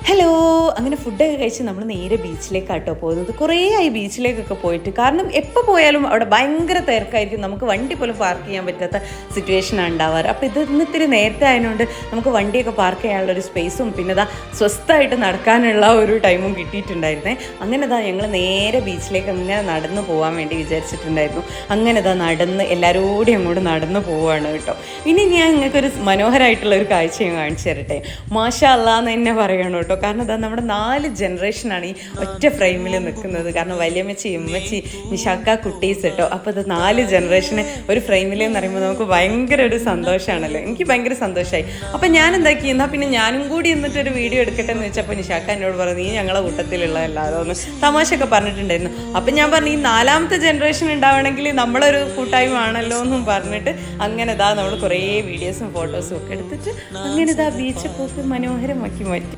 Hello അങ്ങനെ ഫുഡൊക്കെ കഴിച്ച് നമ്മൾ നേരെ ബീച്ചിലേക്കാട്ടോ പോകുന്നത്. കുറേ ആയി ബീച്ചിലേക്കൊക്കെ പോയിട്ട്. കാരണം എപ്പോൾ പോയാലും അവിടെ ഭയങ്കര തിരക്കായിരിക്കും, നമുക്ക് വണ്ടി പോലും പാർക്ക് ചെയ്യാൻ പറ്റാത്ത സിറ്റുവേഷനാണ് ഉണ്ടാവാറ്. അപ്പോൾ ഇത് ഇന്നിത്തിരി നേരത്തെ ആയതുകൊണ്ട് നമുക്ക് വണ്ടിയൊക്കെ പാർക്ക് ചെയ്യാനുള്ള ഒരു സ്പേസും പിന്നെ ഇതാ സ്വസ്ഥമായിട്ട് നടക്കാനുള്ള ഒരു ടൈമും കിട്ടിയിട്ടുണ്ടായിരുന്നേ. അങ്ങനെ ഇതാ ഞങ്ങൾ നേരെ ബീച്ചിലേക്ക് അങ്ങനെ നടന്നു പോകാൻ വേണ്ടി വിചാരിച്ചിട്ടുണ്ടായിരുന്നു. അങ്ങനെ ഇതാ നടന്ന് എല്ലാവരോടും അങ്ങോട്ട് നടന്നു പോവുകയാണ് കേട്ടോ. ഇനി ഞാൻ നിങ്ങൾക്കൊരു മനോഹരമായിട്ടുള്ള ഒരു കാഴ്ച ഞാൻ കാണിച്ചു തരട്ടെ. മാഷാ അല്ലാ എന്ന് തന്നെ പറയണം കേട്ടോ. കാരണം ഇതാ നമ്മുടെ 4 ജനറേഷനാണ് ഈ ഒറ്റ ഫ്രെയിമിൽ നിൽക്കുന്നത്. കാരണം വലിയമ്മച്ചി, ഉമ്മച്ചി, നിഷാക്ക, കുട്ടീസ് കേട്ടോ. അപ്പോൾ ഇത് 4 ജനറേഷന് ഒരു ഫ്രെയിമിൽ എന്ന് പറയുമ്പോൾ നമുക്ക് ഭയങ്കര ഒരു സന്തോഷമാണല്ലോ. എനിക്ക് ഭയങ്കര സന്തോഷമായി. അപ്പം ഞാൻ എന്താക്കി, എന്നാൽ പിന്നെ ഞാനും കൂടി എന്നിട്ടൊരു വീഡിയോ എടുക്കട്ടെ എന്ന് വെച്ചപ്പോൾ നിഷാക്ക എന്നോട് പറഞ്ഞു, നീ ഞങ്ങളെ കൂട്ടത്തിലുള്ളതല്ല, അതൊന്ന് തമാശയൊക്കെ പറഞ്ഞിട്ടുണ്ടായിരുന്നു. അപ്പം ഞാൻ പറഞ്ഞു, ഈ 4ാമത്തെ ജനറേഷൻ ഉണ്ടാവണമെങ്കിൽ നമ്മളൊരു കൂട്ടായ്മ ആണല്ലോ എന്നും പറഞ്ഞിട്ട് അങ്ങനെ ഇതാ നമ്മൾ കുറേ വീഡിയോസും ഫോട്ടോസും ഒക്കെ എടുത്തിട്ട് അങ്ങനെ ഇതാ ബീച്ച് പോക്ക് മനോഹരമാക്കി മാറ്റി.